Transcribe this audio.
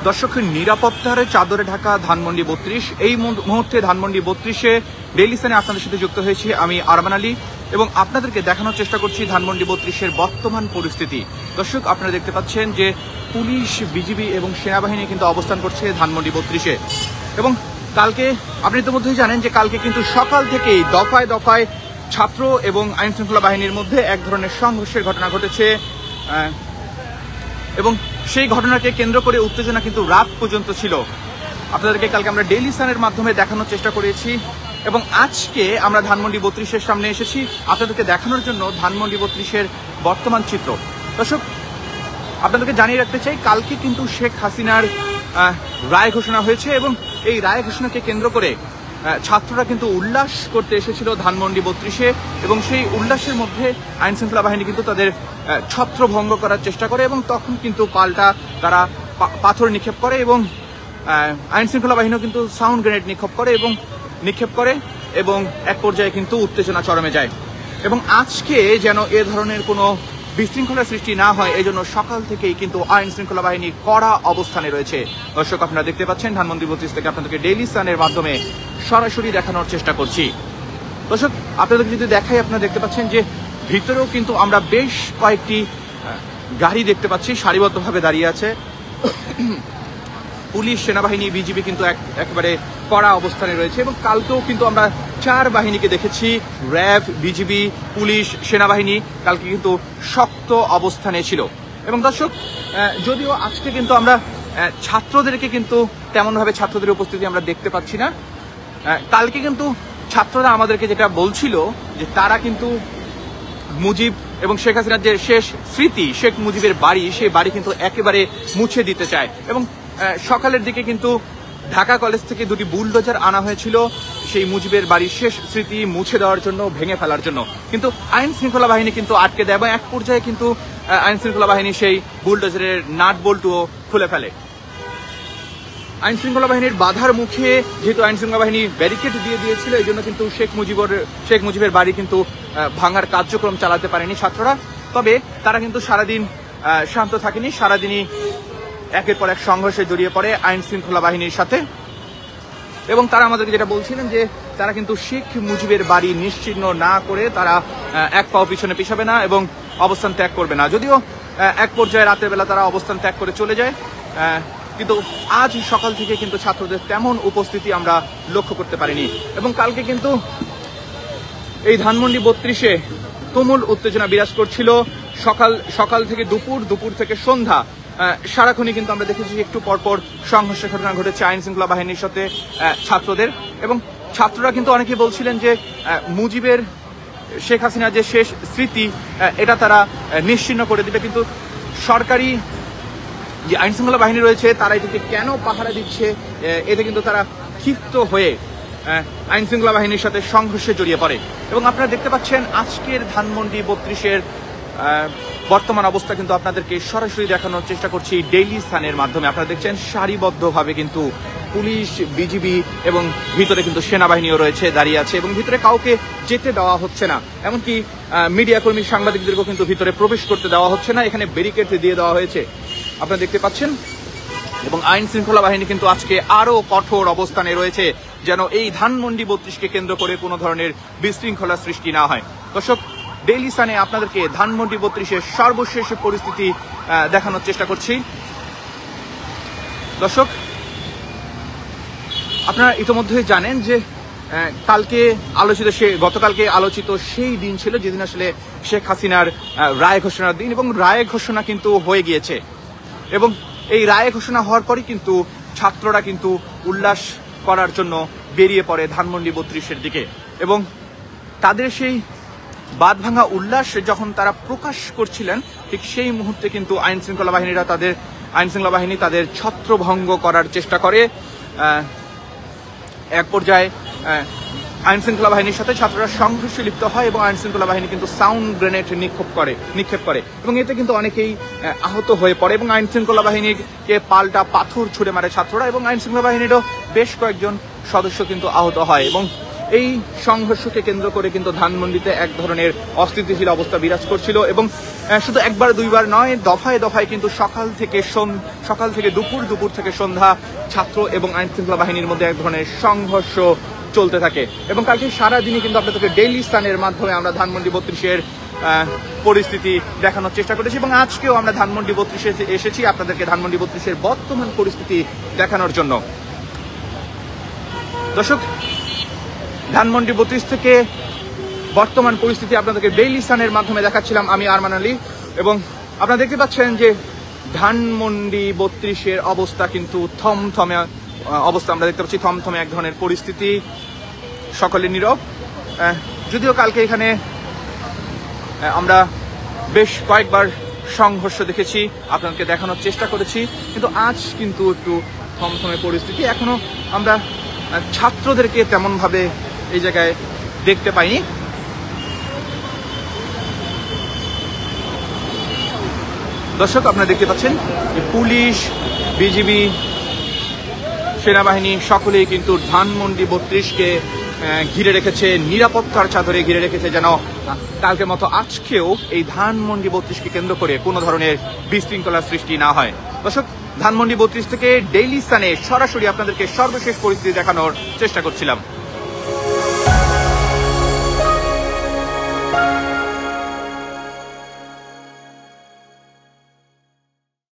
দর্শক, নিরাপত্তার চাদরে ঢাকা ধানমন্ডি 32। এই মুহূর্তে ধানমন্ডি 32-এ ডেইলি সানে আপনাদের সাথে যুক্ত হয়েছি আমি আরমান আলী এবং আপনাদেরকে দেখানোর চেষ্টা করছি ধানমন্ডি 32-এর বর্তমান পরিস্থিতি। দর্শক, আপনারা দেখতে পাচ্ছেন যে পুলিশ, বিজিবি এবং সেনাবাহিনী কিন্তু অবস্থান করছে ধানমন্ডি 32-এ। এবং কালকে আপনি ইতিমধ্যেই জানেন যে কালকে কিন্তু সকাল থেকেই দফায় দফায় ছাত্র এবং আইন শৃঙ্খলা বাহিনীর মধ্যে এক ধরনের সংঘর্ষের ঘটনা ঘটেছে এবং সেই ঘটনাকে কেন্দ্র করে উত্তেজনা কিন্তু রাত পর্যন্ত ছিল। আপনাদেরকে কালকে আমরা ডেইলি সানের মাধ্যমে দেখানোর চেষ্টা করেছি এবং আজকে আমরা ধানমন্ডি 32-এর সামনে এসেছি আপনাদেরকে দেখানোর জন্য ধানমন্ডি 32-এর বর্তমান চিত্র। দর্শক, আপনাদেরকে জানিয়ে রাখতে চাই, কালকে কিন্তু শেখ হাসিনার রায় ঘোষণা হয়েছে এবং এই রায় ঘোষণাকে কেন্দ্র করে ছাত্ররা কিন্তু উল্লাস করতে এসেছিল ধানমন্ডি 32-এ এবং সেই উল্লাসের মধ্যে আইন শৃঙ্খলা বাহিনী কিন্তু তাদের ছত্রভঙ্গ করার চেষ্টা করে এবং তখন কিন্তু পাল্টা তারা পাথর নিক্ষেপ করে এবং আইন শৃঙ্খলা বাহিনীও কিন্তু সাউন্ড গ্রেনেড নিক্ষেপ করে এবং এক পর্যায়ে কিন্তু উত্তেজনা চরমে যায়। এবং আজকে যেন এ ধরনের কোনো বিশৃঙ্খলার সৃষ্টি না হয় এজন্য সকাল থেকেই কিন্তু আইন শৃঙ্খলা বাহিনী কড়া অবস্থানে রয়েছে। দর্শক, আপনারা দেখতে পাচ্ছেন ধানমন্ডি 32 থেকে আপনাদেরকে ডেইলি সানের মাধ্যমে সরাসরি দেখানোর চেষ্টা করছি। দর্শক, আপনাদেরকে যদি দেখাই, আপনারা দেখতে পাচ্ছেন যে ভিতরেও কিন্তু আমরা বেশ কয়েকটি গাড়ি দেখতে পাচ্ছি সারিবদ্ধভাবে দাঁড়িয়ে আছে। পুলিশ, সেনাবাহিনী, বিজিবি কিন্তু একেবারে কড়া অবস্থানে রয়েছে এবং কালকেও কিন্তু আমরা 4 বাহিনীকে দেখেছি, র্যাব, বিজিবি, পুলিশ, সেনাবাহিনী কালকে কিন্তু শক্ত অবস্থানে ছিল। এবং দর্শক, যদিও আজকে কিন্তু আমরা ছাত্রদেরকে কিন্তু তেমনভাবে ছাত্রদের উপস্থিতি আমরা দেখতে পাচ্ছি না। কালকে কিন্তু ছাত্ররা আমাদেরকে যেটা বলছিল যে তারা কিন্তু মুজিব এবং শেখ হাসিনার যে শেষ স্মৃতি শেখ মুজিবের বাড়ি, সেই বাড়ি কিন্তু একেবারে মুছে দিতে চায় এবং সকালের দিকে কিন্তু ঢাকা কলেজ থেকে 2টি বুলডোজার আনা হয়েছিল সেই মুজিবের বাড়ির শেষ স্মৃতি মুছে দেওয়ার জন্য, ভেঙে ফেলার জন্য, কিন্তু আইন শৃঙ্খলা বাহিনী কিন্তু আটকে দেয় এবং এক পর্যায়ে কিন্তু আইন শৃঙ্খলা বাহিনী সেই বুলডোজারের নাট বল্টুও খুলে ফেলে। আইন শৃঙ্খলা বাহিনীর বাধার মুখে যেহেতু আইন শৃঙ্খলা বাহিনী ব্যারিকেড দিয়ে দিয়েছিল, এই জন্য কিন্তু শেখ মুজিবের বাড়ি কিন্তু ভাঙার কার্যক্রম চালাতে পারেনি ছাত্ররা। তবে তারা কিন্তু সারাদিন শান্ত থাকেনি, সারাদিনই একের পর এক সংঘর্ষে জড়িয়ে পড়ে আইন শৃঙ্খলা বাহিনীর সাথে এবং তারা আমাদেরকে যেটা বলছিলেন যে তারা কিন্তু শেখ মুজিবের বাড়ি নিশ্চিহ্ন না করে তারা এক পাও পিছনে পিছাবে না এবং অবস্থান ত্যাগ করবে না। যদিও এক পর্যায়ে রাতের বেলা তারা অবস্থান ত্যাগ করে চলে যায়, কিন্তু আজ সকাল থেকে কিন্তু ছাত্রদের তেমন উপস্থিতি আমরা লক্ষ্য করতে পারিনি এবং কালকে কিন্তু এই ধানমন্ডি 32-এ তুমুল উত্তেজনা বিরাজ করছিল। সকাল থেকে দুপুর থেকে সন্ধ্যা সারাক্ষণই কিন্তু আমরা দেখেছি একটু পরপর সংঘর্ষের ঘটনা ঘটেছে আইন শৃঙ্খলা বাহিনীর সাথে ছাত্রদের এবং ছাত্ররা কিন্তু অনেকেই বলছিলেন যে মুজিবের, শেখ হাসিনার যে শেষ স্মৃতি এটা তারা নিশ্চিহ্ন করে দিবে, কিন্তু সরকারি যে আইন শৃঙ্খলা বাহিনী রয়েছে তারা এটিকে কেন পাহারা দিচ্ছে, এতে কিন্তু তারা ক্ষিপ্ত হয়ে আইন শৃঙ্খলা বাহিনীর সাথে সংঘর্ষে জড়িয়ে পড়ে। এবং আপনারা দেখতে পাচ্ছেন আজকের ধানমন্ডি 32-এর বর্তমান অবস্থা কিন্তু আপনাদেরকে সরাসরি দেখানোর চেষ্টা করছি ডেইলি সানের মাধ্যমে। আপনারা দেখছেন সারিবদ্ধভাবে কিন্তু পুলিশ, বিজিবি এবং ভিতরে কিন্তু সেনাবাহিনীও রয়েছে, দাঁড়িয়ে আছে এবং ভিতরে কাউকে যেতে দেওয়া হচ্ছে না, এমনকি মিডিয়া কর্মী, সাংবাদিকদেরকেও কিন্তু ভিতরে প্রবেশ করতে দেওয়া হচ্ছে না, এখানে ব্যারিকেড দিয়ে দেওয়া হয়েছে আপনারা দেখতে পাচ্ছেন। এবং আইন শৃঙ্খলা বাহিনী কিন্তু আজকে আরো কঠোর অবস্থানে রয়েছে যেন এই ধানমন্ডি 32-কে কেন্দ্র করে কোনো ধরনের বিশৃঙ্খলা সৃষ্টি না হয়। দর্শক, ডেইলি সানে আপনাদেরকে ধানমন্ডি 32-এর সর্বশেষ পরিস্থিতি দেখানোর চেষ্টা করছি। দর্শক, আপনারা ইতিমধ্যেই জানেন যে গতকালকে আলোচিত সেই দিন ছিল যেদিন আসলে শেখ হাসিনার রায় ঘোষণার দিন এবং রায় ঘোষণা কিন্তু হয়ে গিয়েছে এবং এই রায় ঘোষণা হওয়ার পরই কিন্তু ছাত্ররা কিন্তু উল্লাস করার জন্য বেরিয়ে পড়ে ধানমন্ডি 32-এর দিকে এবং তাদের সেই বাঁধভাঙা উল্লাস যখন তারা প্রকাশ করছিলেন ঠিক সেই মুহূর্তে কিন্তু আইন শৃঙ্খলা বাহিনী তাদের ছত্রভঙ্গ করার চেষ্টা করে। এক পর্যায়ে আইন শৃঙ্খলা বাহিনীর সাথে ছাত্ররা সংঘর্ষে লিপ্ত হয় এবং আইন শৃঙ্খলা বাহিনী কিন্তু সাউন্ড গ্রেনেড নিক্ষেপ করে এবং এতে কিন্তু অনেকেই আহত হয়ে পড়ে এবং আইন শৃঙ্খলা বাহিনীকে পাল্টা পাথর ছুড়ে মারে ছাত্ররা এবং আইন শৃঙ্খলা বাহিনীরও বেশ কয়েকজন সদস্য কিন্তু আহত হয় এবং এই সংঘর্ষকে কেন্দ্র করে কিন্তু ধানমন্ডিতে এক ধরনের অস্থিতিশীল অবস্থা বিরাজ করছিল এবং শুধু একবার দুইবার নয়, দফায় দফায় কিন্তু সকাল থেকে দুপুর থেকে সন্ধ্যা ছাত্র এবং আইন শৃঙ্খলা বাহিনীর মধ্যে এক ধরনের সংঘর্ষ চলতে থাকে। এবং কালকে সারাদিনই কিন্তু আপনাদেরকে ডেইলি সানের মাধ্যমে আমরা ধানমন্ডি 32-এর পরিস্থিতি দেখানোর চেষ্টা করেছি এবং আজকেও আমরা ধানমন্ডি 32-এ এসেছি আপনাদেরকে ধানমন্ডি 32-এর বর্তমান পরিস্থিতি দেখানোর জন্য। দর্শক, ধানমন্ডি 32 থেকে বর্তমান পরিস্থিতি আপনাদেরকে ডেইলি সানের মাধ্যমে দেখাচ্ছিলাম আমি আরমান আলী, এবং আপনারা দেখতে পাচ্ছেন যে ধানমন্ডি 32-এর অবস্থা কিন্তু থমথমে অবস্থা আমরা দেখতে পাচ্ছি, থমথমে এক ধরনের পরিস্থিতি, সকলে নীরব। যদিও কালকে এখানে আমরা বেশ কয়েকবার সংঘর্ষ দেখেছি, আপনাদেরকে দেখানোর চেষ্টা করেছি, কিন্তু আজ কিন্তু একটু থমথমে পরিস্থিতি। এখনো আমরা ছাত্রদেরকে তেমন ভাবে এই জায়গায় দেখতে পাইনি। দর্শক, আপনারা দেখতে পাচ্ছেন যে পুলিশ, বিজিবি, সেনাবাহিনী সকলেই কিন্তু ধানমন্ডি 32-কে ঘিরে রেখেছে, নিরাপত্তার চাদরে ঘিরে রেখেছে, যেন কালকের মতো আজকেও এই ধানমন্ডি 32-কে কেন্দ্র করে কোনো ধরনের বিশৃঙ্খলার সৃষ্টি না হয়। দর্শক, ধানমন্ডি 32 থেকে ডেইলি সানে সরাসরি আপনাদেরকে সর্বশেষ পরিস্থিতি দেখানোর চেষ্টা করছিলাম।